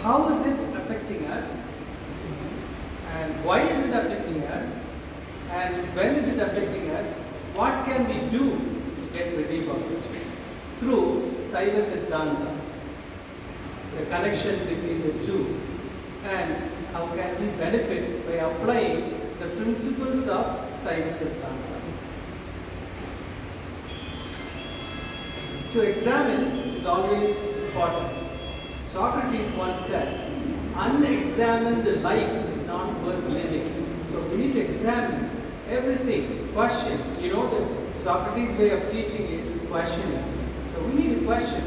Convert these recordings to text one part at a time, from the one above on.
how is it affecting us? And why is it affecting us? And when is it affecting us? What can we do to get relief of it? Through Saiva sidhanta, the connection between the two, and how can we benefit by applying the principles of Saiva sidhanta. To examine is always important. Socrates once said, unexamined life is not worth living. So we need to examine everything, question. You know that Socrates' way of teaching is questioning. So we need to question.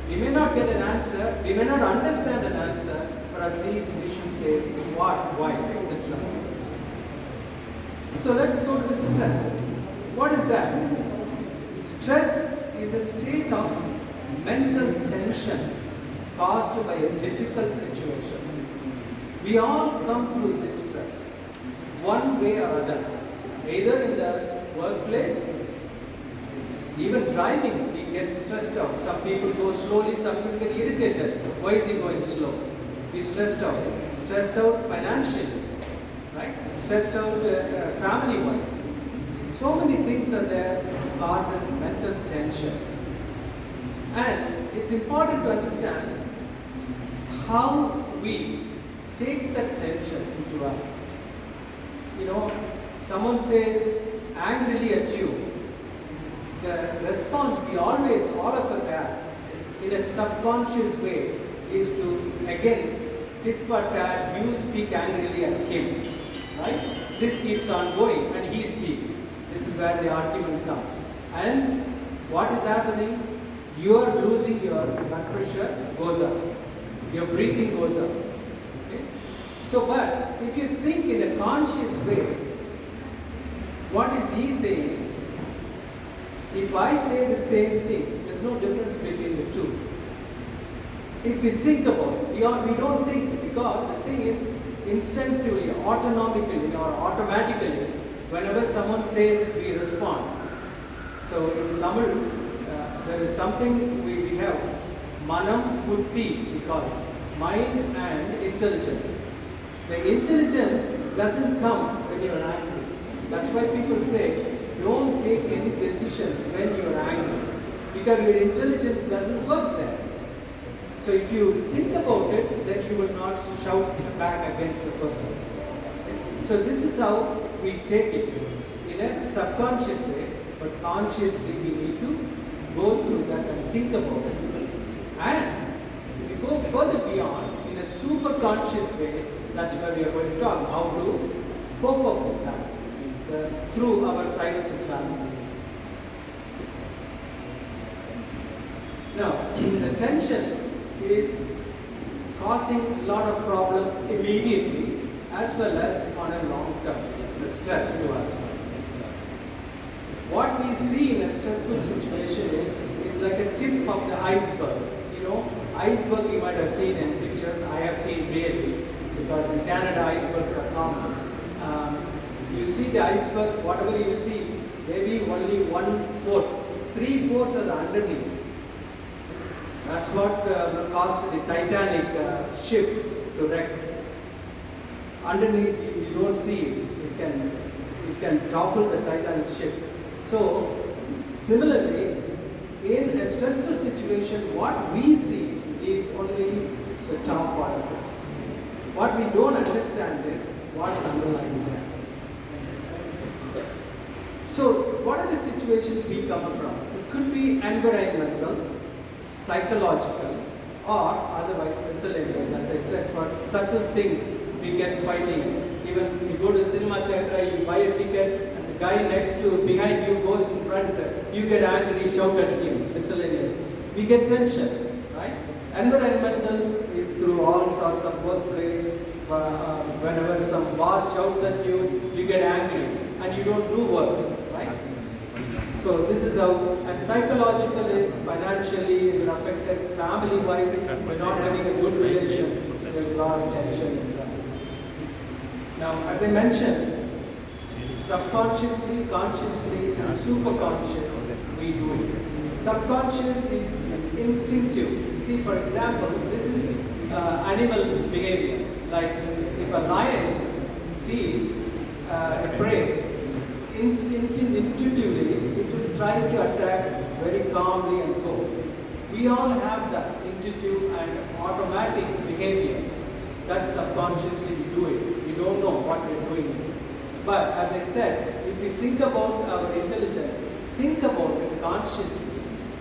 We may not get an answer, we may not understand an answer, but at least we should say what, why, etc. So let's go to the stress. What is that? Stress is a state of mental tension caused by a difficult situation. We all come through this stress, one way or other. Either in the workplace, even driving, we get stressed out. Some people go slowly, some people get irritated. Why is he going slow? He's stressed out. Stressed out financially, right? Stressed out family-wise. So many things are there to cause us mental tension. And it's important to understand how we take that tension into us. You know, someone says angrily at you, the response we always, all of us have, in a subconscious way, is to, again, tit for tat, you speak angrily at him, right? This keeps on going and he speaks. This is where the argument comes. And what is happening? You are losing your blood pressure, goes up. Your breathing goes up. Okay? So, but if you think in a conscious way, what is he saying? If I say the same thing, there's no difference between the two. If we think about it, we don't think, because the thing is, instinctively, autonomically, or automatically, whenever someone says, we respond. So in Tamil, there is something we have, manam, buddhi, we call it, mind and intelligence. The intelligence doesn't come when you are angry. That's why people say, don't take any decision when you are angry, because your intelligence doesn't work there. So if you think about it, then you will not shout back against the person. So this is how we take it in a subconscious way, but consciously we need to go through that and think about it. And if you go further beyond, in a super conscious way, that's where we are going to talk, how to cope up with that through our Saiva sidhanta. Now, the tension is causing a lot of problem immediately as well as on a long term, the stress to us. What we see in a stressful situation is like a tip of the iceberg. You know, iceberg you might have seen in pictures, I have seen really, because in Canada icebergs are common. You see the iceberg, whatever you see, maybe only 1/4, 3/4 are underneath. That's what caused the Titanic ship to wreck. Underneath, you don't see it. It can topple the Titanic ship. So, similarly, in a stressful situation, what we see is only the top part of it. What we don't understand is what's underlying there. So, what are the situations we come across? It could be environmental, psychological, or otherwise miscellaneous. As I said, for subtle things we get fighting. Even you go to cinema theatre, you buy a ticket, and the guy next to, behind you goes in front, you get angry, shout at him, miscellaneous. We get tension, right? Environmental is through all sorts of workplace. Whenever some boss shouts at you, you get angry, and you don't do work, right? So this is how, and psychological is financially, you're affected, family-wise, we're not having a good relation, there's a lot of tension in that. Now, as I mentioned, subconsciously, consciously, and superconscious, we do it. Subconscious is instinctive. See, for example, this is animal behavior. Like if a lion sees a prey, intuitively it will try to attack very calmly and cool. We all have that intuitive and automatic behaviors that subconsciously we do it. We don't know what we're doing. But as I said, if we think about our intelligence, think about it consciously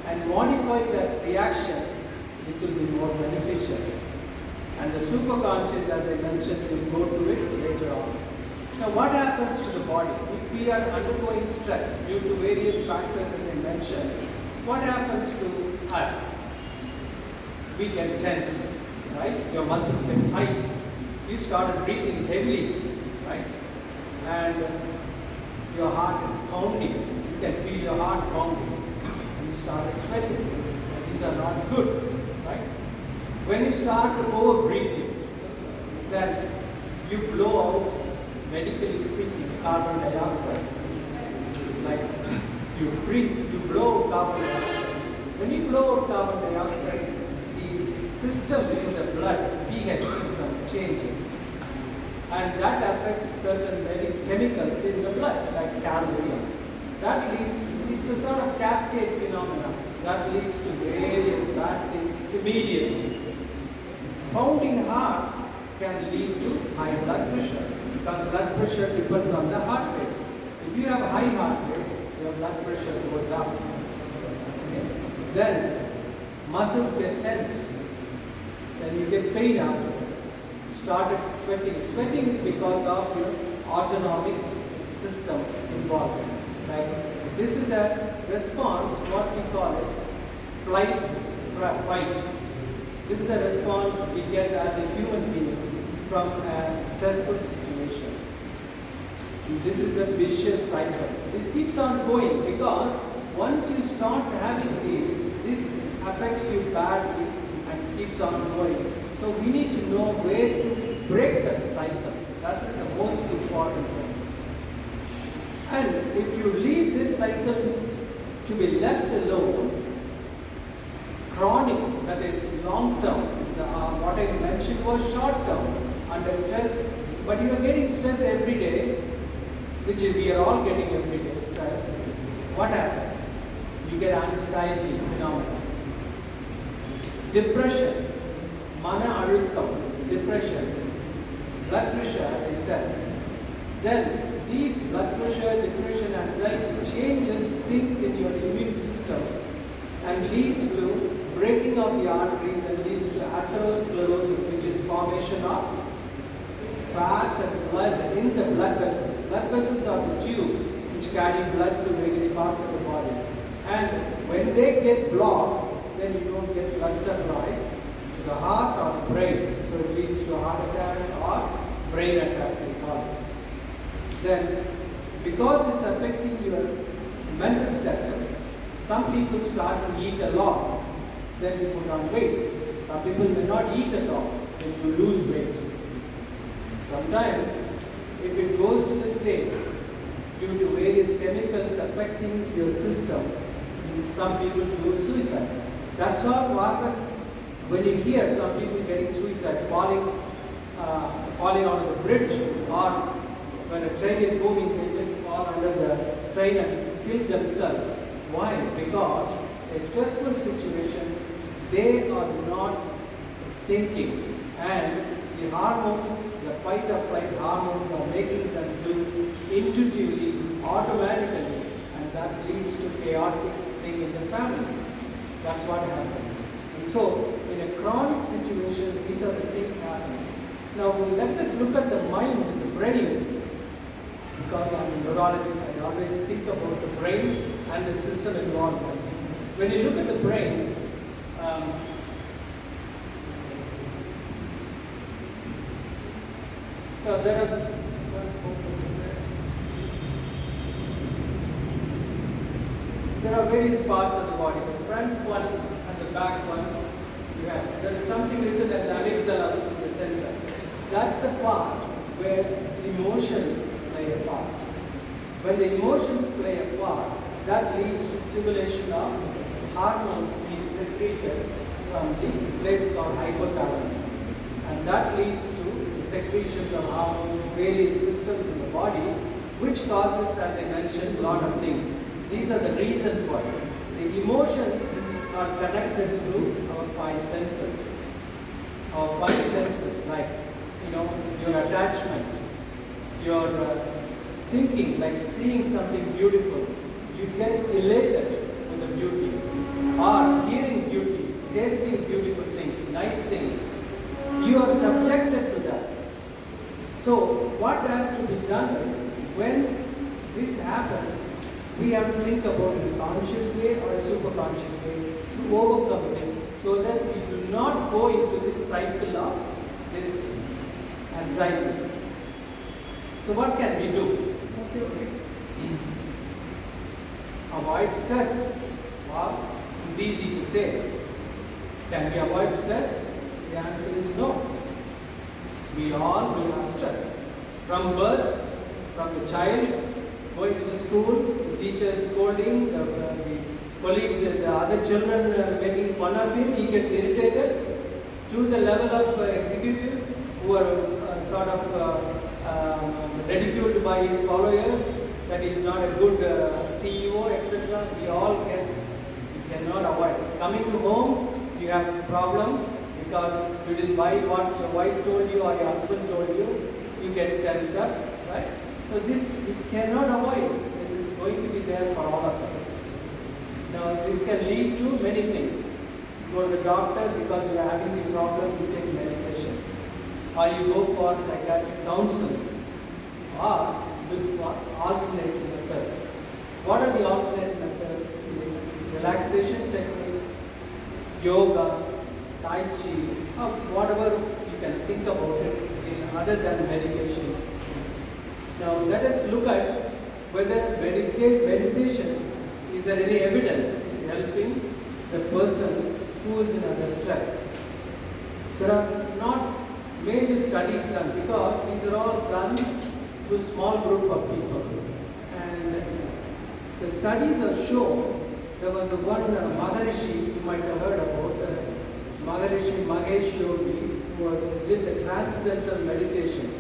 and modify that reaction, which will be more beneficial. And the superconscious, as I mentioned, will go to it later on. Now, what happens to the body? If we are undergoing stress due to various factors, as I mentioned, what happens to us? We get tense, right? Your muscles get tight. You started breathing heavily, right? And your heart is pounding. You can feel your heart pounding. And you started sweating. And these are not good, right? When you start to over-breathing, then you blow out, medically speaking, carbon dioxide. Like you breathe, you blow out carbon dioxide. When you blow out carbon dioxide, the system in the blood, pH system, changes. And that affects certain chemicals in the blood, like calcium. That leads to, it's a sort of cascade phenomenon that leads to various bad things immediately. Pounding heart can lead to high blood pressure, because blood pressure depends on the heart rate. If you have a high heart rate, your blood pressure goes up. Okay? Then muscles get tensed. Then you get pain after. Started sweating. Sweating is because of your autonomic system involved. Like this is a response, what we call it, flight, fight. This is a response we get as a human being from a stressful situation. And this is a vicious cycle. This keeps on going because once you start having these, this affects you badly and keeps on going. So we need to know where to break that cycle. That is the most important thing. And if you leave this cycle to be left alone, chronic, that is long term, what I mentioned was short term, under stress, but you are getting stress every day, which we are all getting every day, stress. What happens? You get anxiety phenomena. Depression, mana alukkam, depression, blood pressure, as I said. Then these blood pressure, depression, anxiety changes things in your immune system and leads to breaking of the arteries and leads to atherosclerosis, which is formation of fat and blood in the blood vessels. Blood vessels are the tubes which carry blood to various parts of the body. And when they get blocked, then you don't get blood supply to the heart or the brain. So it leads to a heart attack or brain attack, we call it. Then, because it's affecting your mental status, some people start to eat a lot, then you put on weight. Some people may not eat at all, then you lose weight. Sometimes, if it goes to the state, due to various chemicals affecting your system, some people do suicide. That's what happens when you hear some people getting suicide, falling out of the bridge, or when a train is moving, they just fall under the train and kill themselves. Why? Because a stressful situation, they are not thinking, and the hormones, the fight or flight hormones are making them do intuitively, automatically, and that leads to chaotic thing in the family. That's what happens. And so, in a chronic situation, these are the things happening. Now, let us look at the mind, the brain. Because I'm a neurologist, I always think about the brain and the system involved. When you look at the brain, there are various parts of the body. The front one and the back one, there is something written as amygdala, which is the center. That's the part where emotions play a part. When the emotions play a part, that leads to stimulation of hormones being secreted from the place called hypothalamus. And that leads to the secretions of hormones, various systems in the body, which causes, as I mentioned, a lot of things. These are the reason for it. The emotions are connected to our five senses. Our five senses, like, your attachment, your thinking, like seeing something beautiful. You get elated with the beauty, or hearing beauty, tasting beautiful things, nice things. You are subjected to that. So what has to be done is, when this happens, we have to think about it in a conscious way or a superconscious way to overcome this, so that we do not go into this cycle of this anxiety. So what can we do? Okay. Avoid stress. Wow, it's easy to say. Can we avoid stress? The answer is no. We all will have stress. From birth, from the child, going to the school, the teacher scolding, the colleagues, the other children making fun of him, he gets irritated, to the level of executives who are sort of ridiculed by his followers, that he is not a good CEO, etc. We all we cannot avoid. Coming to home, you have a problem because you didn't buy what your wife told you or your husband told you, you get tensed up, right? So this we cannot avoid. This is going to be there for all of us. Now this can lead to many things. You go to the doctor because you are having the problem, you take medications. Or you go for psychiatric counseling. Or look for alternate methods. What are the alternate methods? It is relaxation techniques, yoga, Tai Chi, or whatever you can think about it other than medications. Now let us look at whether meditation, is there any evidence it's helping the person who is under stress. There are not major studies done because these are all done to a small group of people. And the studies have shown, there was one Maharishi, you might have heard about, Maharishi Mahesh Yogi, who did the transcendental meditation.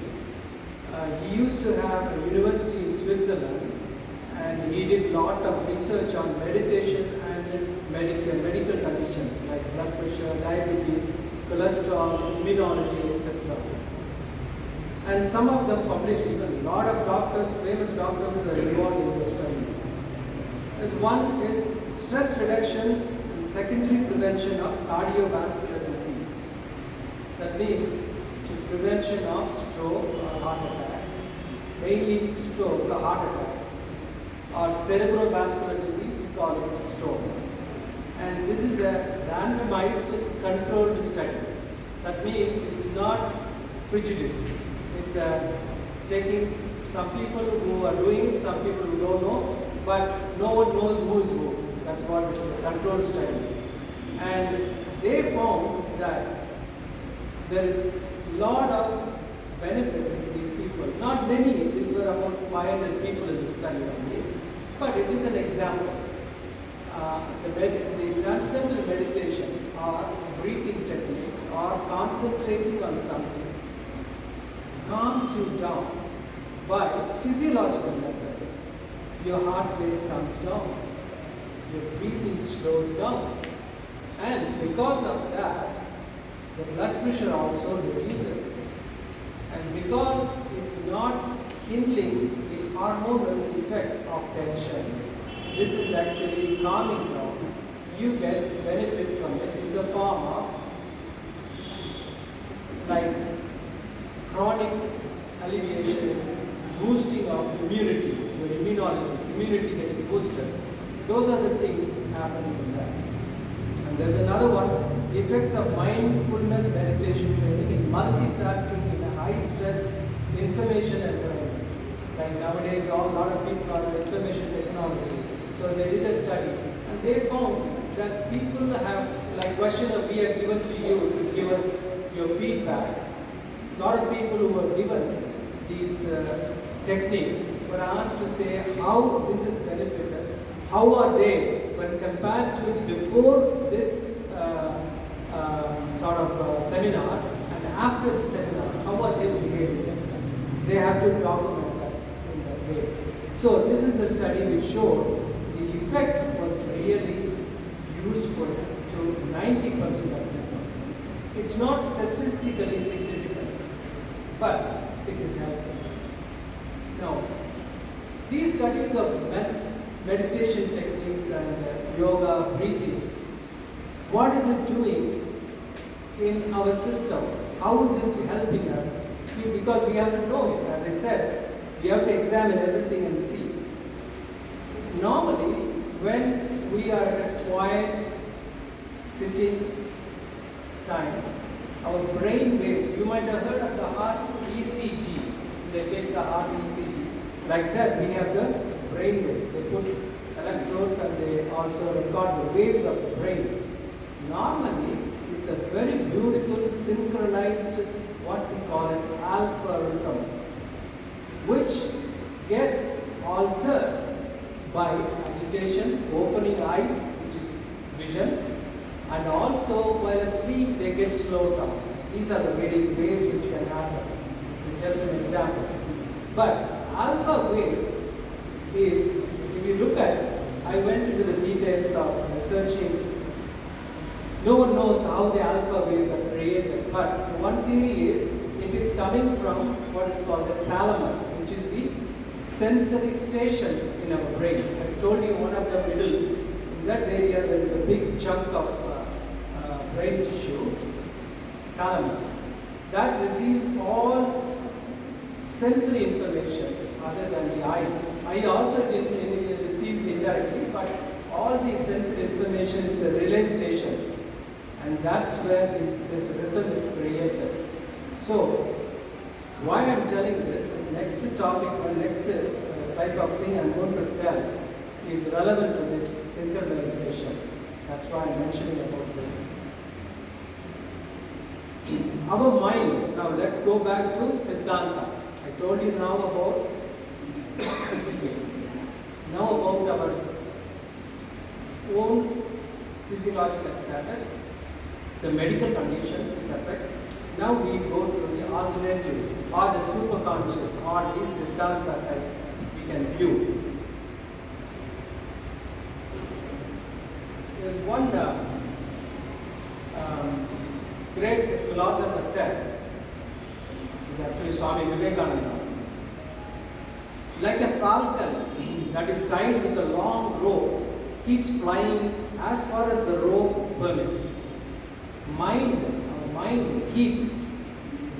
He used to have a university in Switzerland, and he did a lot of research on meditation and medical conditions like blood pressure, diabetes, cholesterol, immunology, etc. And some of them published, even a lot of doctors, famous doctors were involved in those studies. As one is stress reduction and secondary prevention of cardiovascular disease. That means to prevention of stroke or heart attack, mainly stroke or heart attack, or cerebrovascular disease, we call it stroke. And this is a randomized controlled study. That means it's not prejudiced. It's taking some people who are doing it, some people who don't know, but no one knows who is who. That's what is a controlled study. And they found that there is a lot of benefit to these people. Not many, these were about 500 people in the study only, but it is an example. The transcendental meditation or breathing techniques or concentrating on something calms you down by physiological methods. Your heart rate comes down, your breathing slows down, and because of that, the blood pressure also reduces. And because it's not kindling the hormonal effect of tension, this is actually calming down. You get benefit from it in the form of like chronic alleviation, boosting of immunity, your immunity getting boosted. Those are the things happening in that. And there's another one, the effects of mindfulness meditation training in multitasking in a high stress information environment. Like nowadays, a lot of people are in information technology. So they did a study and they found that people have, like question that we have given to you to give us your feedback. A lot of people who were given these techniques were asked to say how this has benefited, how are they when compared to before this sort of seminar and after the seminar, how are they behaving? They have to document that in that way. So this is the study which showed the effect was really useful to 90% of people. It's not statistically significant, but it is helpful. Now, these studies of meditation techniques and yoga, breathing, what is it doing in our system? How is it helping us? Because we have to know it. As I said, we have to examine everything and see. Normally, when we are in a quiet, sitting time, our brain waves, you might have heard of the heart ECG. They take the heart ECG. Like that, we have the brain wave. They put electrodes and they also record the waves of the brain. Normally, it's a very beautiful, synchronized, what we call it, alpha rhythm, which gets altered by agitation, opening eyes, which is vision, and also while asleep they get slowed down. These are the various waves which can happen. It's just an example. But alpha wave is, if you look at it, I went into the details of researching. No one knows how the alpha waves are created, but one theory is it is coming from what is called the thalamus, which is the sensory station in our brain. I told you one of the middle, in that area there is a big chunk of brain tissue, thalamus, that receives all sensory information other than the eye. Eye also receives indirectly, but all the sensory information is a relay station. And that's where this rhythm is created. So, why I'm telling this is next topic or next type of thing I'm going to tell is relevant to this synchronization. That's why I'm mentioning about this. Our mind, now let's go back to sidhanta. I told you now about our own physiological status, the medical conditions it affects. Now we go to the alternative or the superconscious or the sidhanta type we can view. There's one great philosopher said, is actually Swami Vivekananda, like a falcon that is tied with a long rope keeps flying as far as the rope permits. Our mind keeps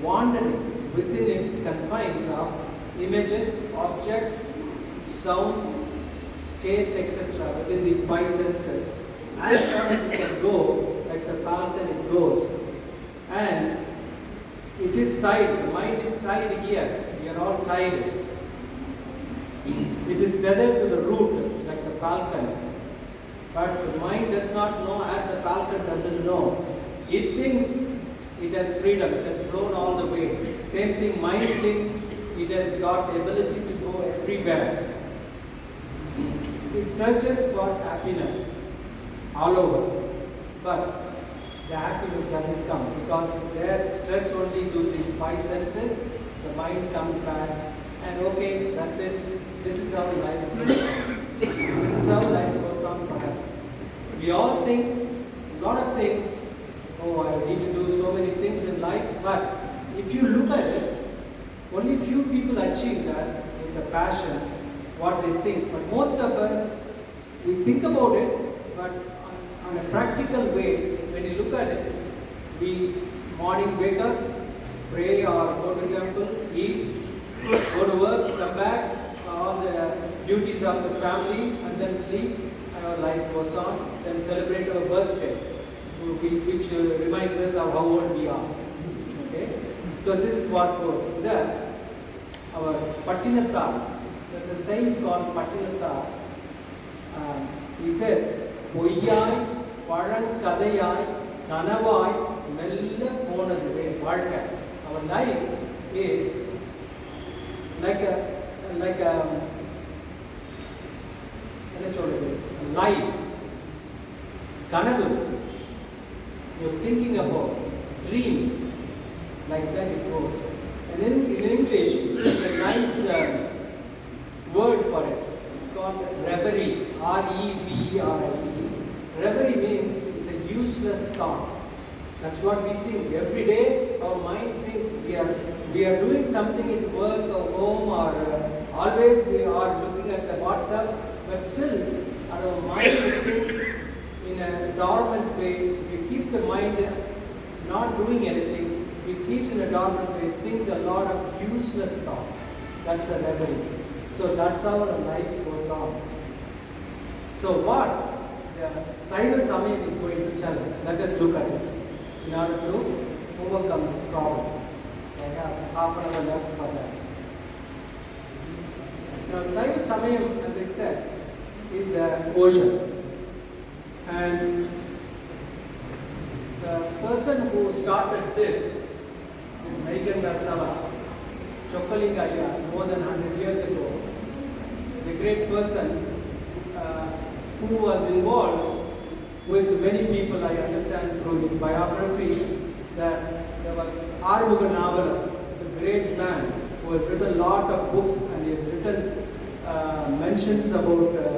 wandering within its confines of images, objects, sounds, taste, etc. within these five senses. As far as it can go, like the falcon, it goes. And it is tied, the mind is tied here. We are all tied. It is tethered to the root, like the falcon. But the mind does not know as the falcon doesn't know. It thinks it has freedom, it has flown all the way. Same thing, mind thinks it has got the ability to go everywhere. It searches for happiness all over. But the happiness doesn't come because their stress only loses five senses. The mind comes back and okay, that's it. This is how life goes on. This is how life goes on for us. We all think a lot of things. Oh, I need to do so many things in life. But if you look at it, only few people achieve that with the passion, what they think. But most of us, we think about it, but on a practical way, when you look at it, we morning wake up, pray or go to temple, eat, go to work, come back, all the duties of the family, and then sleep, and our life goes on. Then celebrate our birthday, which reminds us of how old we are. Okay? So this is what goes. Then, our Patinata, there's a saying called Patinata. He says, பொய்யாய் பழங்கதையாய் கனவாய் மெல்ல போனதுவே வாழ்க்கை. Our life is like a life. கனவு. You're thinking about dreams. Like that it goes. And in English, it's a nice word for it. It's called reverie, R-E-V-E-R-I-E. Reverie means it's a useless thought. That's what we think. Every day our mind thinks we are doing something at work or home, or always we are looking at the WhatsApp, but still our mind thinks in a dormant way. We keep the mind not doing anything. It keeps in a dormant way. It thinks a lot of useless thought. That's a reverie. So that's how our life goes on. So what the Saiva Samayam is going to tell us? Let us look at it in order to overcome this problem. I have half an hour left for that. Now Saiva Samayam, as I said, is an ocean. And the person who started this is Maiganda Sava, Chokkalingaya, more than 100 years ago. He's a great person who was involved with many people. I understand through his biography that there was Armuga Navala. He's a great man who has written a lot of books, and he has written mentions about the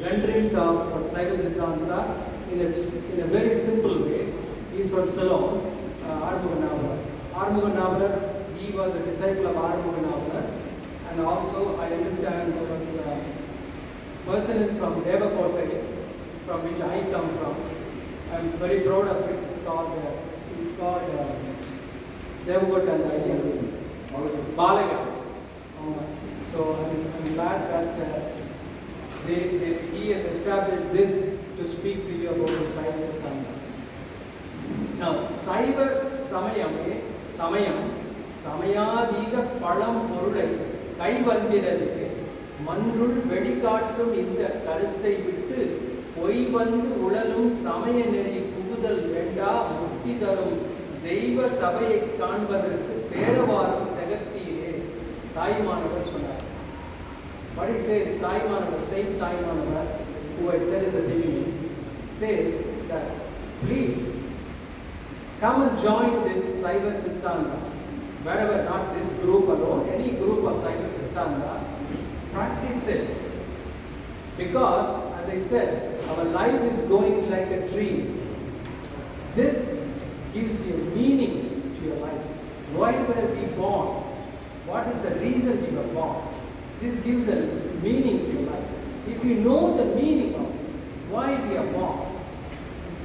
renderings of Saiva Siddhanta in a very simple way. He is from Ceylon, Armuga Navala. Armuga Navala, he was a disciple of Armuga Navala, and also I understand there was a person from Devakotai, from which I come from. I'm very proud of it. It's called Devakotai Balaga. So I'm glad that he has established this to speak to you about the Saiva Siddhanta. Now, Saiva Samayam, Samayadhiga Palam Porudai, Kaivandirade, Mandrul Vedikattum இந்த கருத்தை விட்டு பொய் வந்து உழலும் சமய நெறி புகுதல் வேண்டா முக்தி தரும் தெய்வ சபையை காண்பதற்கு சேரவாரம் செகத்தியிலே தாய்மானவர் சொன்னார். What he said, Taimanavar, same Taimanavar, who I said in the beginning, says that please come and join this Saiva Siddhanta, wherever, not this group alone, any group of Saiva Siddhanta, practice it. Because, as I said, our life is going like a dream. This gives you meaning to your life. Why were we born? What is the reason we were born? This gives a meaning to your life. If you know the meaning of why we are born,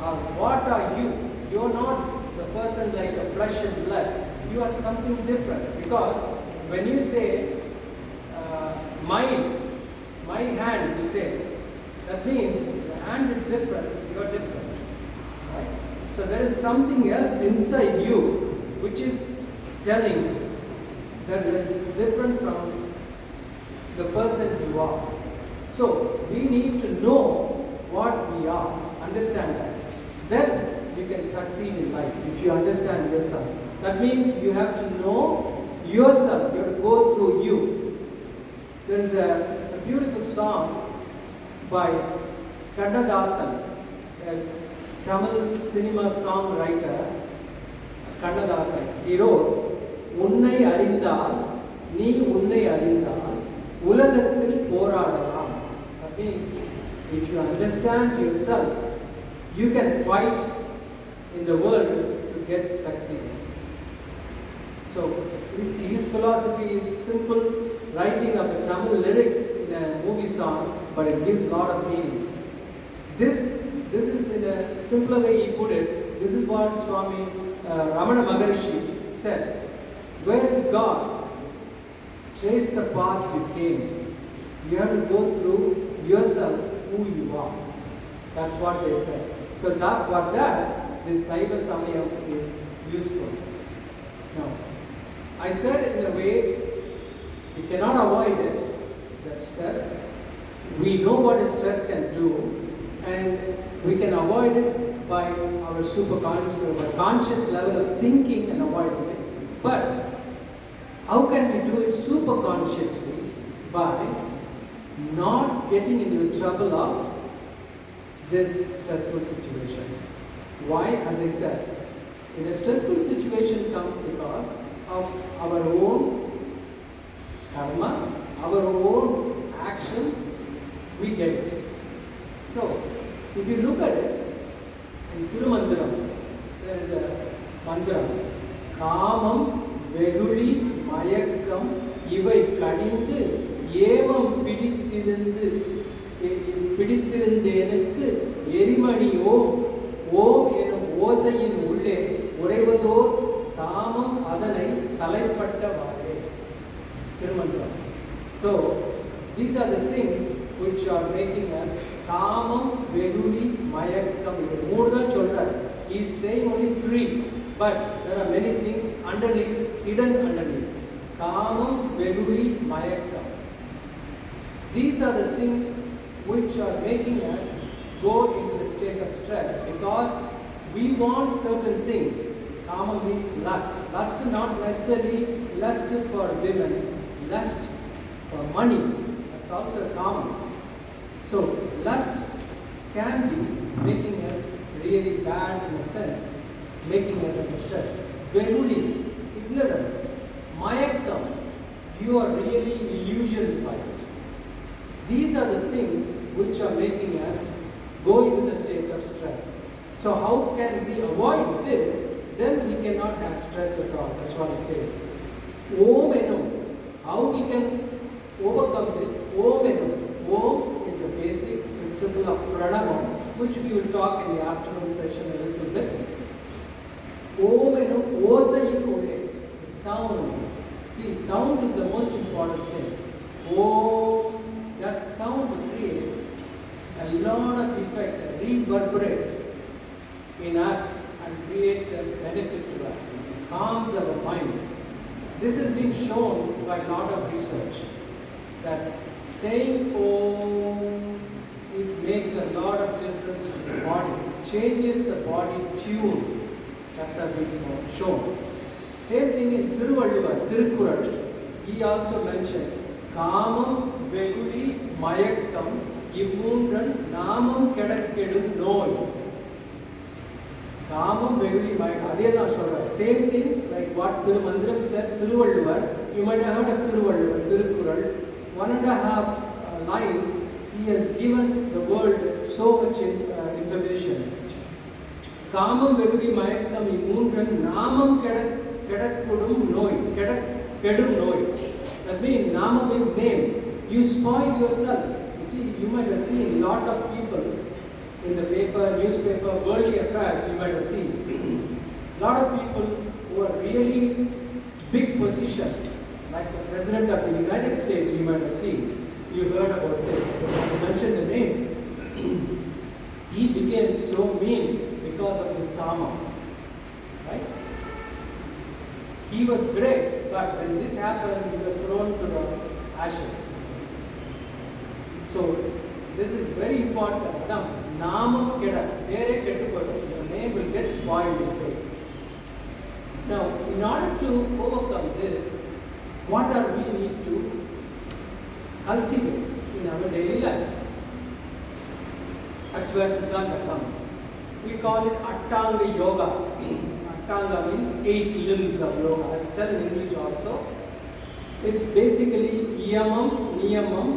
or what are you? You are not the person like a flesh and blood. You are something different. Because when you say, my hand, you say, that means the hand is different, you are different. Right? So there is something else inside you which is telling that it is different from the person you are. So we need to know what we are, understand that. Then you can succeed in life if you understand yourself. That means you have to know yourself, you have to go through you. There is a beautiful song by Kannadasan, a Tamil cinema songwriter, Kannadasan. He wrote, Unnai arindal, nee unnai arindal, ulagathil poradalam. That means, if you understand yourself, you can fight in the world to get succeed. So, his philosophy is simple, writing of the Tamil lyrics in a movie song, but it gives a lot of meaning. This is in a simpler way he put it. This is what Swami Ramana Maharishi said. Where is God? Trace the path you came. You have to go through yourself, who you are. That's what they said. So that for that, this Saiva Samayam is useful. Now, I said it in a way, we cannot avoid it, that stress. We know what a stress can do, and we can avoid it by our superconscious, our conscious level of thinking and avoiding it. But how can we do it superconsciously? By not getting into the trouble of this stressful situation. Why? As I said, in a stressful situation, comes because of our own karma, our own actions, we get it. So, if you look at it, in Thirumandiram, there is a mantra, Kamam, Veguli, Mayakam, Ivai Kadindu, Evam பிடித்திருந்தேனுக்கு எரிமணி ஓம் எனும் ஓசையின் உள்ளே உறைவதோர் தாமம் அதனை தலைப்பட்டவாறே. Thirumanthiram. So, these are the things which are making us காமம், வெகுளி, மயக்கம். இது மூணு தான் சொல்றார். He is saying only three, but there are many things underneath, hidden underneath. காமம், வெகுளி, மயக்கம். These are the things which are making us go into the state of stress because we want certain things. Kama means lust. Lust not necessarily lust for women, lust for money. That's also common. So lust can be making us really bad in a sense, making us under stress. Veluli, ignorance. Mayakam, you are really illusioned by it. These are the things which are making us go into the state of stress. So how can we avoid this? Then we cannot have stress at all. That's what it says. Om enum. How we can overcome this? Om enum. Om is the basic principle of pranava, which we will talk in the afternoon session a little bit. Om enum. Osayin ode. Sound. See, sound is the most important thing. Om. That sound creates a lot of effect, reverberates in us and creates a benefit to us, calms our mind. This has been shown by a lot of research that saying Om, it makes a lot of difference to the body, changes the body tune. That's how it's shown. Same thing in Tirukkural. He also mentions காமம், வெகுளி, மயக்கம் இம்மூன்றன் நாமம் கெடக்கெடும் நோய். காமம், வெகுளி, மயக்கம். அதே தான் சொல்றேன். Same thing like what Thirumandiram said, Thiruvalluvar. You might have heard of Thiruvalluvar, Tirukkural. 1.5 lines, he has given the world so much information. காமம், வெகுளி, மயக்கம் இம்மூன்றன் நாமம் கெடக்கெடும் நோய். கெடும் நோய். That means nama means name. You spoil yourself. You see, you might have seen a lot of people in the paper, newspaper, worldly affairs, you might have seen. A lot of people who are really big position, like the President of the United States, you might have seen. You heard about this. I mentioned the name. He became so mean because of his karma. Right? He was great, but when this happened, he was thrown to the ashes. So, this is very important. Namam keda, vere kettupodu. Your name will get spoiled, it says. Now, in order to overcome this, what are we need to cultivate in our daily life? That's where sidhanta comes. We call it Ashtanga Yoga. Ashtanga means 8 limbs of yoga. I will tell in English also. It's basically Yamam, Niyamam,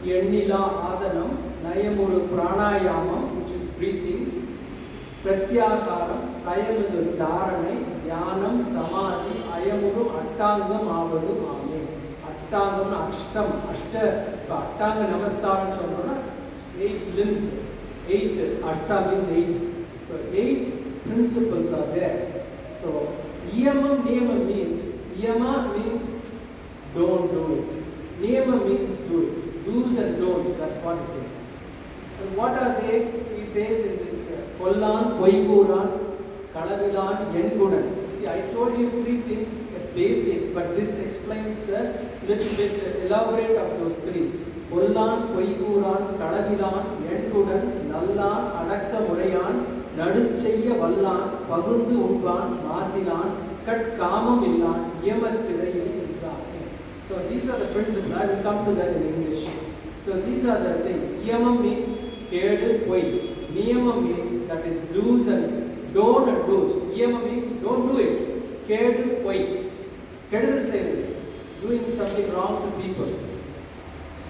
Yannila Adanam, Nayamuru Pranayamam, which is breathing, Pratyakaram, Sayamadu Dharanai, Dhyanam, Samadhi, Ayamuru, Ashtangam, Avadu, Ame. Ashtangam, Ashtam, Ashtanga Namaskaram Chandra, 8 limbs, 8, Ashta means 8. So 8 principles are there. So, Yama, Niyama means, Yama means don't do it. Niyama means do it. Do's and don'ts, that's what it is. And what are they? He says in this, Kollan, Poikuran, Kalavilan, Yengunan. See, I told you 3 things, basic, but this explains the little bit elaborate of those 3. Kollan, Poikuran, Kalavilan, Yengunan, Nallan, Adakka Murayan, நடுச்செய்ய வல்லான் பகுந்து உண்பான் மாசிலான் கட்காமம் இல்லான் இயமத்திரையில் என்றான். So these are the principles. I will come to that in English. So these are the things. Iyamam means கேடு பொய். Niyamam means that is do's and don't and do's. Iyamam means don't do it. kedu poi, kedudal seivathu, doing something wrong to people,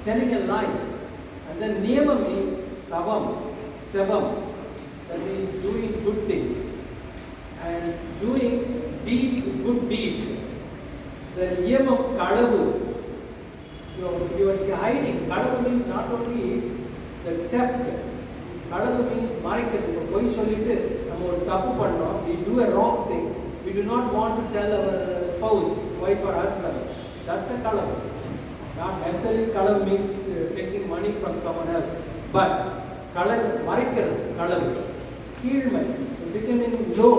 telling a lie. And then niyama means tavam, sevam, that means doing good things and doing deeds, good deeds. The niyamam kalavu, you are hiding. Kalavu means not only the theft. Kalavu means maraikathu, poi sollittu நம்ம ஒரு தப்பு பண்ணோம், we do a wrong thing, we do not want to tell our spouse, wife or husband. That's a kalavu. Not necessarily kalavu means taking money from someone else, but kalavu maraikathu, kalavu keelmai, becoming low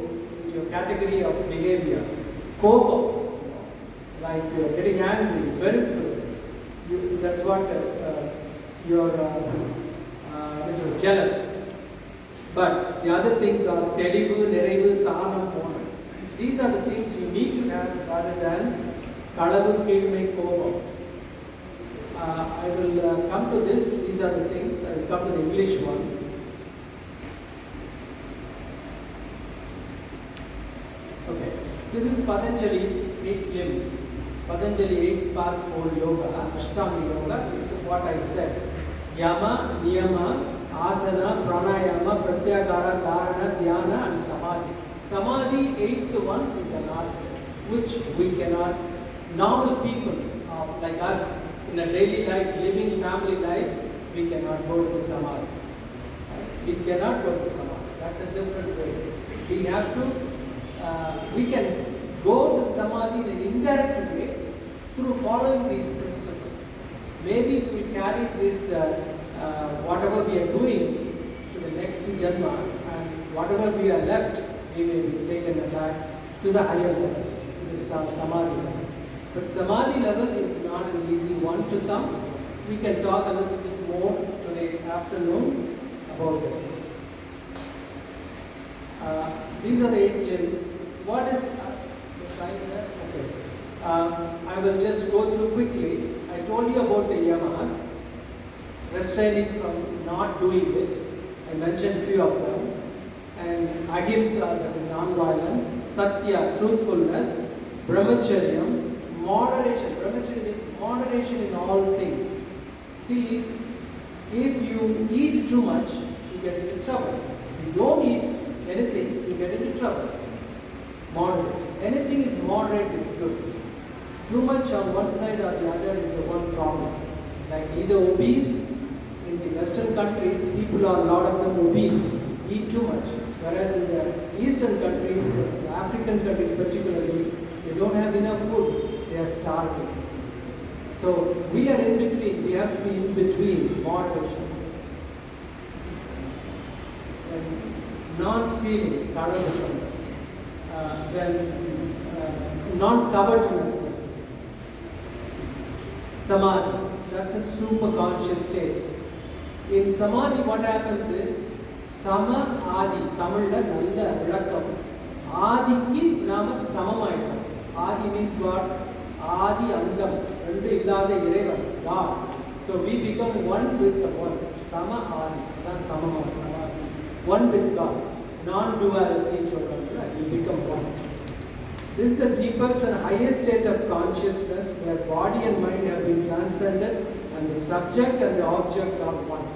in your category of behavior. Kobam, like you are getting angry, வெறுப்பு, that's what you're jealous. But the other things are telivu, neraivu, thanam, ponam. These are the things you need to have rather than kalavu, keelmai, kobam. I will come to this. These are the things. I will come to the English one. Okay. This is Patanjali's 8 limbs. Patanjali 8-part 4 yoga, Ashtanga yoga. This is what I said. Yama, niyama, asana, pranayama, pratyahara, dharana, dhyana and samadhi. Samadhi, 8th one, is the last one, which we cannot, normal people like us in a daily life, living family life, we cannot go to samadhi. We cannot go to samadhi. That's a different way. We have to, we can go to samadhi in an indirect way through following these principles. Maybe we carry this, whatever we are doing to the next janma, and whatever we are left, we will be taken back to the higher level, to the samadhi level. But samadhi level is not an easy one to come. We can talk a little bit more today afternoon about it. These are the 8 limbs. What is the time there? Okay. I will just go through quickly. I told you about the yamas, restraining from not doing it. I mentioned few of them. And ahimsa, that is non-violence, satya, truthfulness, brahmacharyam, moderation. Brahmacharya means moderation in all things. See, if you eat too much, you get into trouble. If you don't eat anything, you get into trouble. Moderate. Anything is moderate is good. Too much on one side or the other is the one problem. Like either obese, in the Western countries, people are a lot of them obese, eat too much. Whereas in the Eastern countries, the African countries particularly, they don't have enough food, they are starving. So we are in between, we have to be in between, moderation. And non-stealing, then non-covetousness. Samadhi, that's a super conscious state. In Samadhi, what happens is, Sama Adi, Tamilda Nalla Vilakkam. Adiki Nama Samamaidam. Adi means God. Adi Andam. Rendu illada Irevan, God. So we become one with the one. Sama Adi. That's Samadhi. One with God. Non-duality, you become one. This is the deepest and highest state of consciousness where body and mind have been transcended and the subject and the object are one.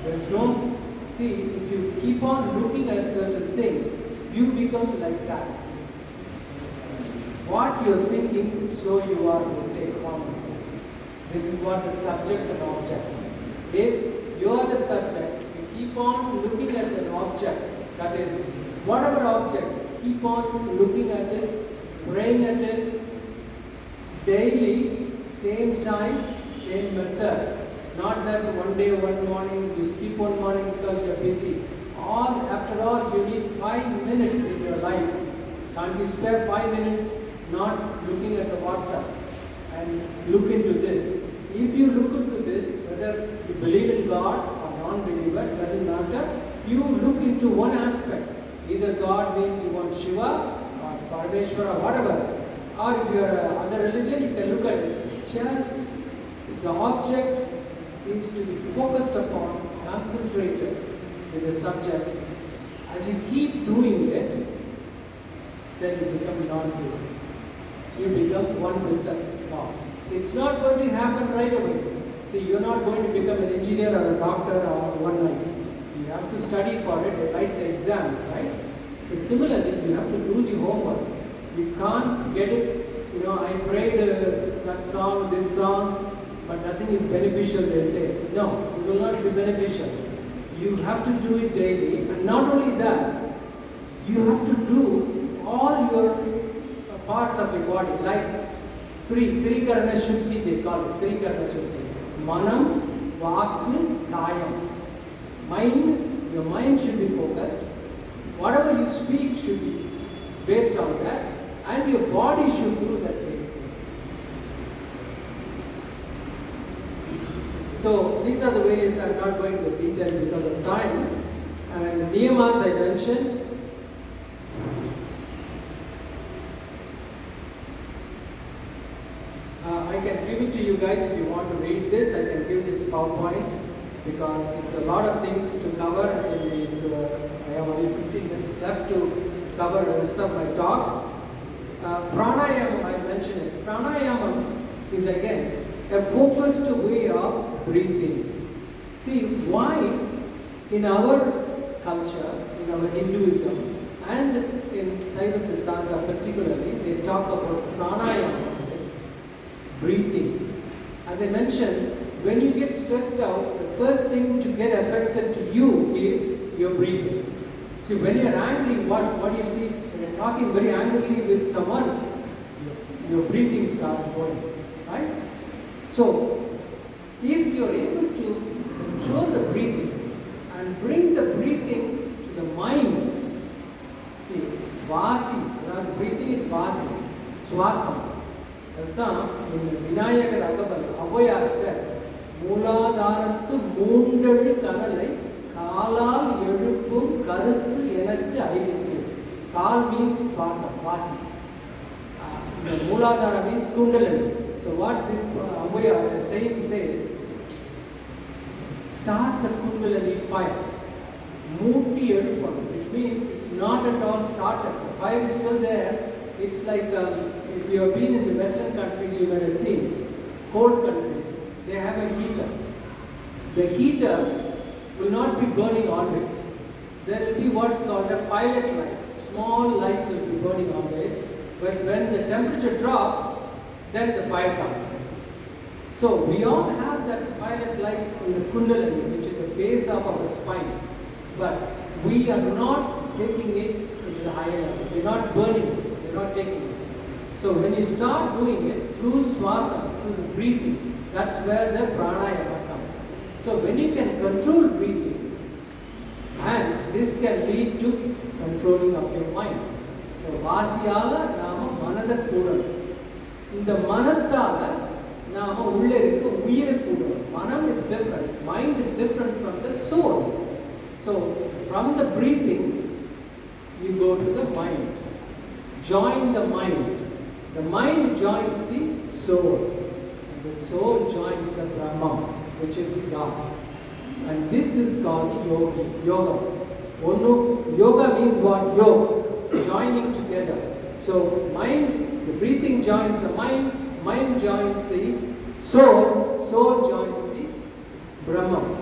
There is no, see, if you keep on looking at certain things, you become like that. What you are thinking, so you are, they say, common. This is what the subject and object. If you are the subject, you keep on looking at an object, that is, whatever object, keep on looking at it, praying at it, daily, same time, same method. Not that one day, one morning, you skip one morning because you are busy. After all, you need 5 minutes in your life. Can't you spare 5 minutes not looking at the WhatsApp and look into this? If you look into this, whether you believe in God or non-believer, doesn't matter. You look into one aspect. Either God means you want Shiva or Parameshwara or whatever. Or if you are other religion, you can look at it. Just the object is to be focused upon, concentrated with the subject. As you keep doing it, then you become non-dual. You become one with the God. It's not going to happen right away. See, you're not going to become an engineer or a doctor one night. You have to study for it, write the exams, right? So similarly, you have to do the homework. You can't get it, I prayed that song, this song, but nothing is beneficial, they say. No, it will not be beneficial. You have to do it daily, and not only that, you have to do all your parts of your body, like three karana shuddhi, they call it, three karana shuddhi. Manam, Vakku, Kayam. Mind, your mind should be focused. Whatever you speak should be based on that, and your body should do that same thing. So these are the various, I'm not going into details because of time. And the niyamas I mentioned. I can give it to you guys if you want to read this. I can give this PowerPoint because it's a lot of things to cover in this. I have only 15 minutes left to cover the rest of my talk. Pranayama, I mentioned it. Pranayama is again a focused way of breathing. See, why in our culture, in our Hinduism, and in Saiva Siddhanta particularly, they talk about pranayama, breathing. As I mentioned, when you get stressed out, the first thing to get affected to you is your breathing. See, when you're angry, what do you see? When you're talking very angrily with someone, your breathing starts going, right? So, if you're able to control the breathing and bring the breathing to the mind, see, vasi, the breathing is vasi, swasam. In Vinayaka Avoya said, Mooladharathu Moondadu Kanalai Kalal Edupum Karuthu Enakku Aivithu. Kal means swasa, vasi. Mooladhara means kundalini. So what this Avoya saying says, start the kundalini fire. Mutti Edupam, which means it's not at all started. The fire is still there. It's like if you have been in the Western countries, you might have seen cold countries, they have a heater. The heater will not be burning always. There will be what's called a pilot light. Small light will be burning always. But when the temperature drops, then the fire comes. So we all have that pilot light in the kundalini, which is the base of our spine. But we are not taking it to the higher level. We're not burning it. We're not taking it. So when you start doing it through swasa, through the breathing, that's where the pranayama comes. So when you can control breathing, and this can lead to controlling of your mind. So vasiyala nama manada kudam. In the manatala nama ullerikku uyir kudam. Manam is different. Mind is different from the soul. So from the breathing, you go to the mind. Join the mind. The mind joins the soul. And the soul joins the Brahman, which is the God. And this is called yoga. Yoga means what? Yoga, joining together. So mind, the breathing joins the mind, mind joins the soul, soul joins the Brahman.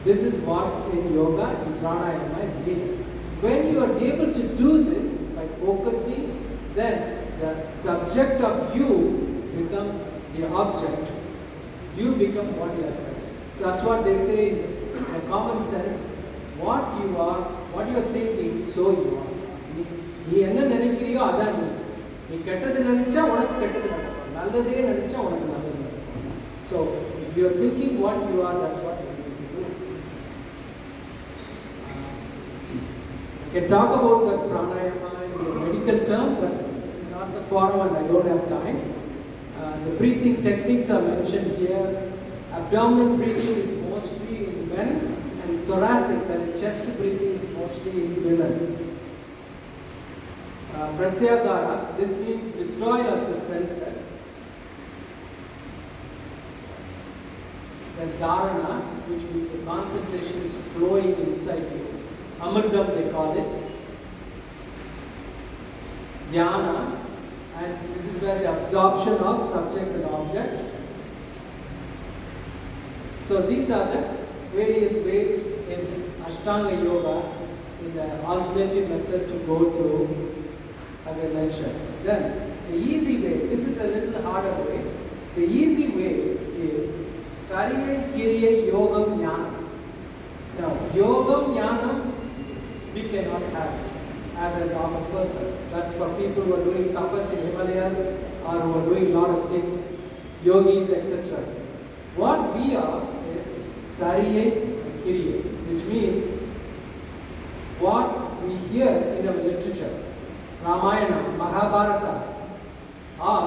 This is what in yoga and pranayama is needed. When you are able to do this by focusing, then the subject of you becomes the object. You become what you are. So that's what they say in common sense. What you are, what you are thinking, so you are. நீ என்ன நினைக்கிறியோ அதான் நீ கெட்டது நினைச்சா உனக்கு கெட்டது நடக்கும், நல்லதே நினைச்சா உனக்கு நல்லது நடக்கும். So if you are thinking what you are, that's what you need to do. You can talk about the pranayama in a medical term, but this is not the forum and I don't have time. The breathing techniques are mentioned here. Abdominal breathing is mostly in men, and thoracic, that is chest breathing, is mostly in women. Pratyagara, this means withdrawal of the senses. Then dharana, which means the concentration is flowing inside you. Amardam they call it. dhyana, and this is where the absorption of subject and object. So these are the various ways in Ashtanga Yoga, in the alternative method to go through, as I mentioned. Then the easy way, this is a little harder way. The easy way is Sariya Kiriya Yogam Jnanam. Now, Yogam Jnanam we cannot have as a normal person. That's for people who are doing tapas in Himalayas or who are doing a lot of things, yogis, etc. What we are is Sariya Kiriya, which means what we hear in our literature, Ramayana, Mahabharata, or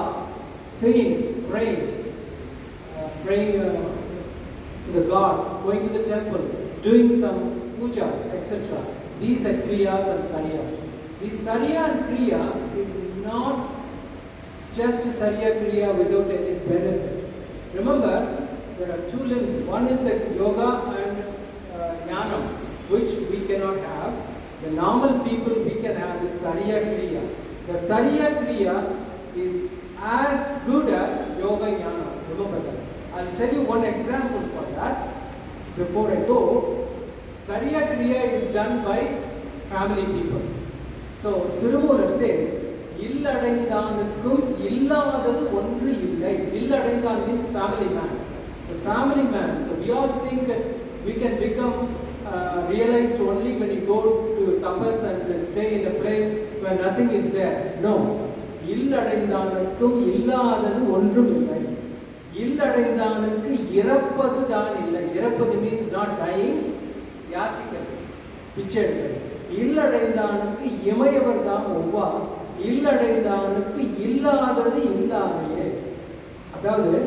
singing, praying to the God, going to the temple, doing some pujas, etc. These are kriyas and sariyas. The sariya and kriya is not just a sariya kriya without any benefit. Remember, there are two limbs. One is the yoga and jnanam, which we cannot have. The normal people we can have is sariya kriya. The sariya kriya is as good as yoga jnana. Remember that. I'll tell you one example for that. Before I go, Sariya Kriya is done by family people. So, Thirumoolar says, Illadaindanukkum illadadu ondru illai. Illadaidan means family man. The family man. So, we all think we can become realized only when you go to tapas and stay in a place where nothing is there. No. Illadaindanukkum illadadu ondrum illai. Illadaindanukku irappadu dhaan illai. Irappadu means not dying. யாசிக்கிறது, பிச்சை எடுக்கிறது. இல்லடைந்தானுக்கு இமையவர்தான் ஒவ்வா, இல்லடைந்தானுக்கு இல்லாதது இல்லாமையே. அதாவது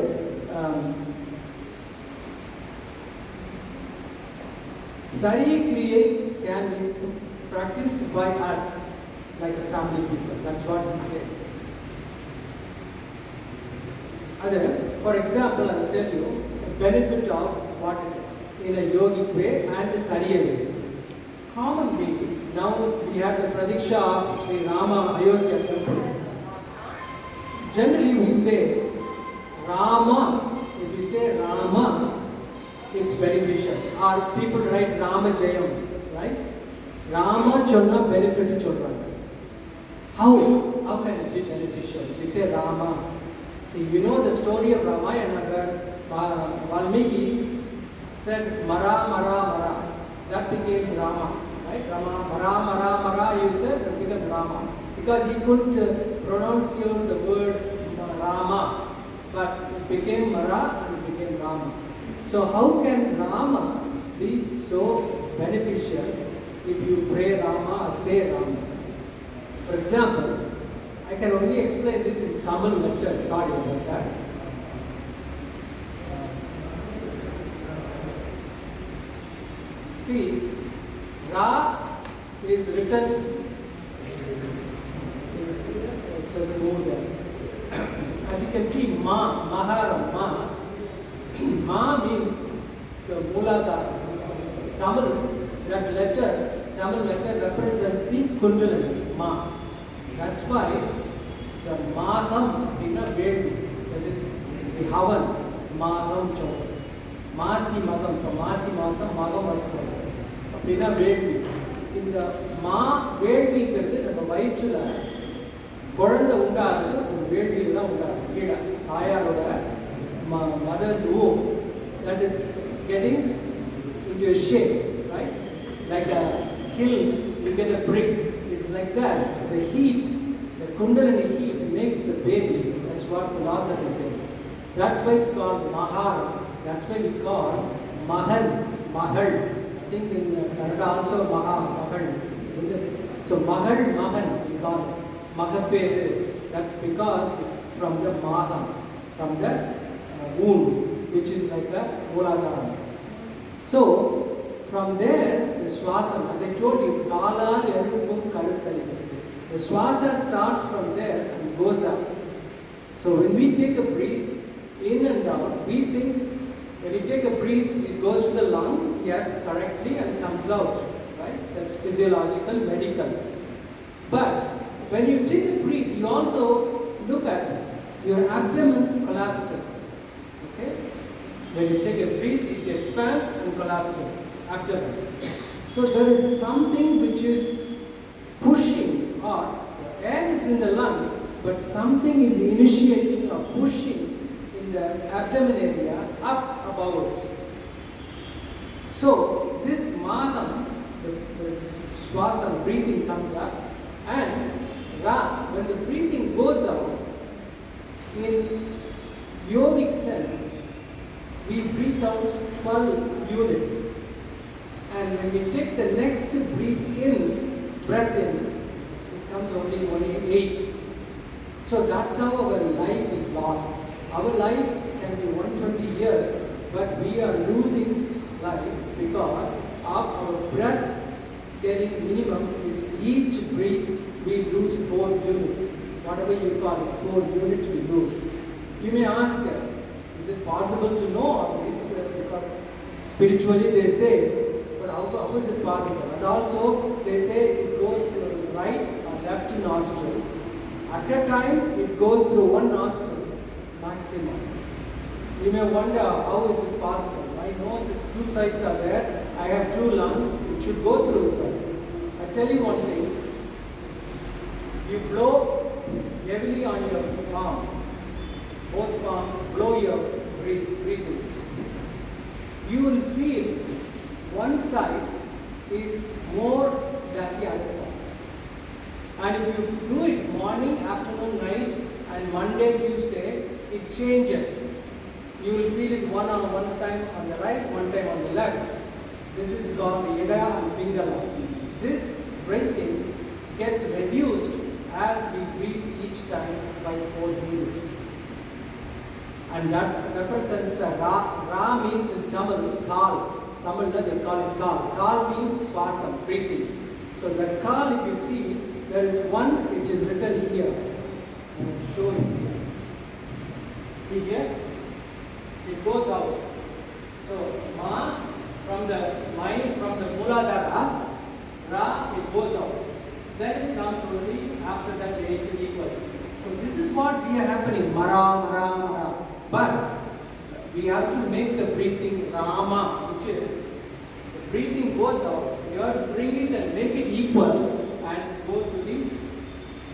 சரிய கிரியை can be practiced by us like a family people. That's what he says. For example, I will tell you the benefit of what it is in a yogic way and a sariya way. Commonly, now we have the pradiksha of Sri Rama Ayodhya temple. Generally we say Rama. If you say Rama, it's beneficial. Or people write Rama Jayam, right? Rama chonna benefit chonna. How can it be beneficial? If you say Rama. See, you know the story of Ramayana where Valmiki said Mara, Mara, Mara. That becomes Rama. Right? Rama, Mara, Mara, Mara, you said, that becomes Rama. Because he couldn't pronounce the word Rama. But it became Mara and it became Rama. So how can Rama be so beneficial if you pray Rama or say Rama? For example, I can only explain this in Tamil letters. Sorry about that. See, Ra is written, it doesn't move there. As you can see, Ma, Maharam, Ma means the Mooladhara. Tamil letter represents the Kundalini, Ma. That's why the Maham in a Vedi, that is the Havan, Maham Chok. Masi Magam, Masi Masam, Magam Vattam. Pina Vedi. In the Ma Vedi, நம்ம வயிற்றுல குழந்தை உண்டாது ஒரு வேள்வியில் தான் உண்டாது. கீழே தாயாரோட mother's womb, that is getting into a shape, right? Like a kiln, you get a brick. It's like that. The heat, the Kundalini heat makes the baby. That's what philosophy says. That's why it's called Mahara. That's why we call Mahal, Mahal. I think in Kannada also Mahal, isn't it? So Mahal, we call it. Mahapedu. That's because it's from the Maha, from the womb, which is like the Mooladhara. So from there, the swasam, as I told you, Kala Yarupum Karukkali. The swasa starts from there and goes up. So when we take a breath in and out, we think when you take a breath, it goes to the lung, yes, correctly, and comes out, right? That's physiological, medical. But when you take a breath, you also look at it. Your abdomen collapses. Okay? When you take a breath, it expands and collapses. Abdomen. So there is something which is pushing, or the air is in the lung, but something is initiating or pushing in the abdomen area up above it. So this manam, the swasam, breathing comes up, and ra, when the breathing goes out, in yogic sense, we breathe out 12 units. And when we take the next breath in, it comes only 8. So that's how our life is lost. Our life can be 120 years, but we are losing life because of our breath getting minimum, which each breath we lose 4 units. Whatever you call it, 4 units we lose. You may ask, is it possible to know all this? Because spiritually they say, but how is it possible? And also they say it goes through the right or left nostril. At a time it goes through one nostril maximum. You may wonder, how is it possible? My nose is 2 sides are there. I have 2 lungs. It should go through them. I tell you one thing. You blow heavily on your palm. Both palms, blow your breathing. You will feel one side is more than the other side. And if you do it morning, afternoon, night, and Monday, Tuesday, it changes. You will feel it one time on the right, one time on the left. This is called the Yada and Pingala. This breathing gets reduced as we breathe each time by 4 units. And that represents the Ra. Ra means in Tamil, Kal. Tamil they call it Kal. Kal means swasam, breathing. So that Kal, if you see, there is one which is written here. I will show you. See here? It goes out. So Ma, from the mind, from the Muladhara, Ra, it goes out. Then it comes only after that 8 equals. So this is what we are happening, Mara, Mara, Mara. But we have to make the breathing Rama, which is the breathing goes out, you have to bring it and make it equal and go to the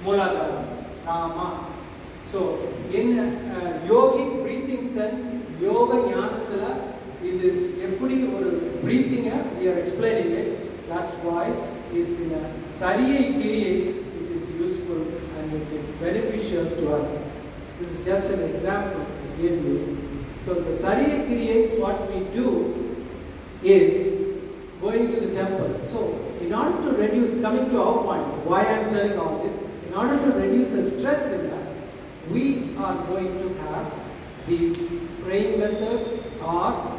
Muladhara, Rama. So in yogic breathing sense, yoga jnanathila, idu eppadi oru breathing we are explaining it. That's why it's in a Sariyai Kiriyai, it is useful and it is beneficial to us. This is just an example I gave you. So the Sariyai Kiriyai, what we do is going to the temple. So in order to reduce, coming to our point, why I am telling all this, in order to reduce the stress in us, we are going to have these praying methods, or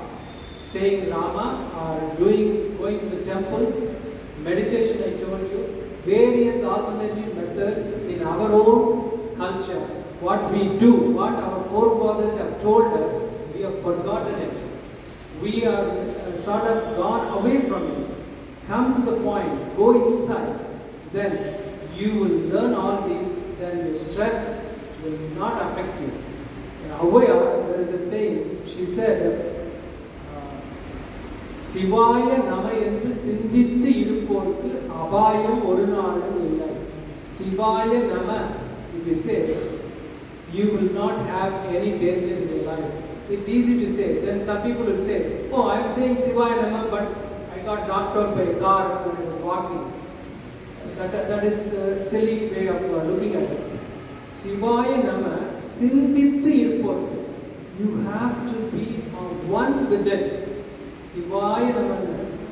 saying Rama, or going to the temple, meditation I told you, various alternative methods in our own culture. What we do, what our forefathers have told us, we have forgotten it. We are sort of gone away from it. Come to the point, go inside, then you will learn all these, then the stress will not affect you. In Avaya, there is a saying, she said, Sivaya nama என்று சிந்தித்து இருப்போருக்கு அபாயம் ஒரு நாளும் இல்லை. Sivaya nama, if you say, you will not have any danger in your life. It's easy to say. Then some people will say, oh, I'm saying Sivaya nama, but I got knocked out by a car when I was walking. That is a silly way of looking at it. Sivaya nama, sindithu irupporku. You have to be one with it. Sivaya nama,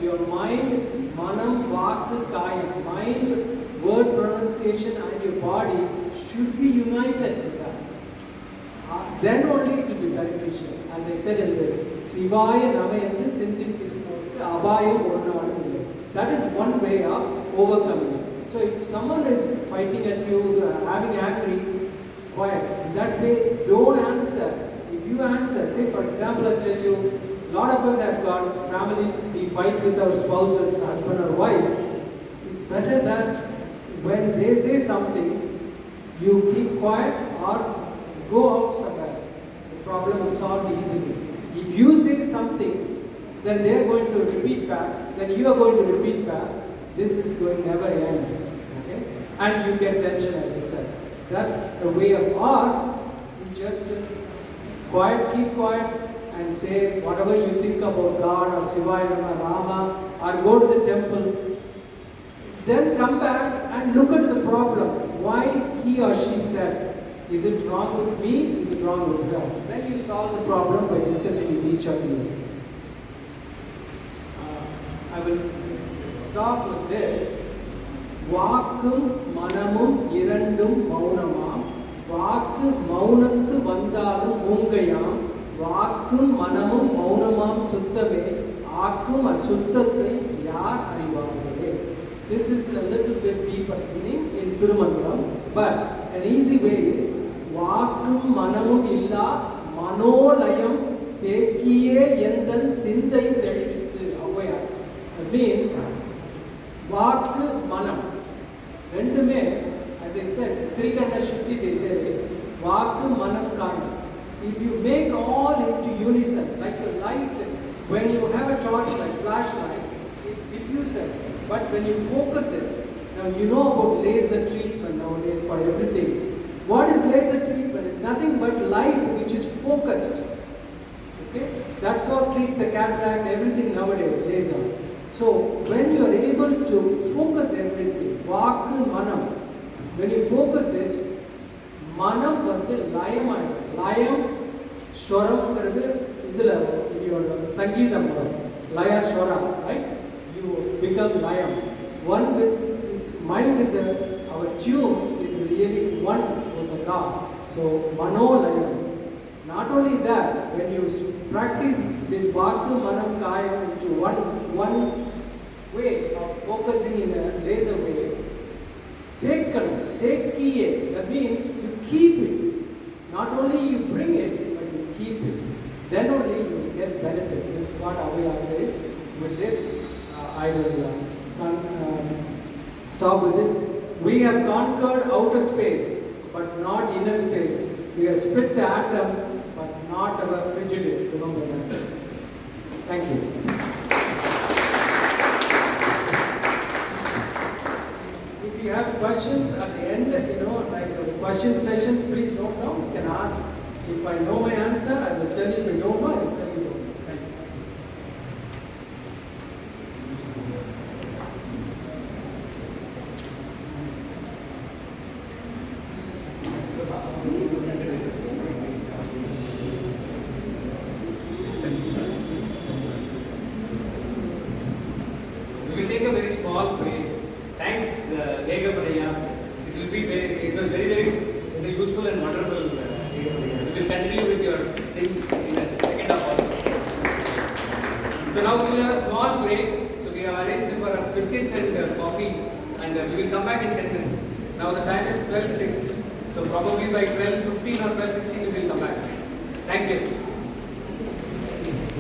your mind, manam, vak, kaya, mind, word pronunciation and your body should be united with that. Then only it will be beneficial. As I said in this, Sivaya nama endu sindithu irupporku abhayam oru naalum illai. That is one way of overcoming it. So if someone is fighting at you, having angry, quiet. In that way, don't answer. If you answer, say for example, I tell you, a lot of us have got families, we fight with our spouses, husband or wife. It's better that when they say something, you keep quiet or go out somewhere. The problem is solved easily. If you say something, then they are going to repeat back, then you are going to repeat back. This is going never end. Okay? And you get tension, as I said. That's the way of art. You just quiet, keep quiet, and say whatever you think about God or Shiva or Rama, or go to the temple. Then come back and look at the problem. Why he or she said, is it wrong with me? Is it wrong with her? Then you solve the problem by discussing with each of you. I will start with this. வாக்கும் மனமும் இரண்டும் மௌனமாம் வாக்கு மௌனத்து வந்தாலும் மூங்கையாம் வாக்கும் மனமும் மௌனமாம் சுத்தமே ஆக்கும் அசுத்தத்தை யார் அறிவார்களே. This is a little bit deeper meaning in Thirumandalam, but an easy way is வாக்கும் மனமும் இல்லா மனோலயம் தேக்கியே எந்தன் சிந்தை தெளித்து ஔவையார். That means வாக்கு மனம் ரெண்டுமே, as I said, Trikanda Shuddhi they say, வாக்கு மனம் காயம். If you make all into unison, like a light, when you have a torch like flashlight, it diffuses. But when you focus it, now you know about laser treatment nowadays for everything. What is laser treatment? It's nothing but light which is focused. Okay? That's what treats a cataract, everything nowadays, laser. So when you are able to focus everything, vaku manam, when you focus it, manam வந்து லயமாயிடும். லயம் ஸ்வரம்ங்கிறது இதில் சங்கீதம் லயா ஸ்வரா, right? You become layam. One with its mind is our tune is really one with the God. So manolayam. Not only that, when you practice this vaku manam kayam into one way of focusing in a laser way, take kiye. That means you keep it. Not only you bring it, but you keep it. Then only you will get benefit. This is what Abhaya says. With this, I will stop with this. We have conquered outer space, but not inner space. We have split the atom, but not our prejudice. Remember that. Thank you. If you have questions at the end, like the question sessions, please note down. You can ask. If I know my answer, I will tell you. If I don't know, I will tell you. Thank you. We will take a very small break. Thanks, Yegappan. It was very useful and wonderful. We will continue with your thing in the second half also. So now we will have a small break. So we have arranged for biscuits and coffee, and we will come back in 10 minutes. Now the time is 12:06. So probably by 12:15 or 12:16 we will come back. Thank you.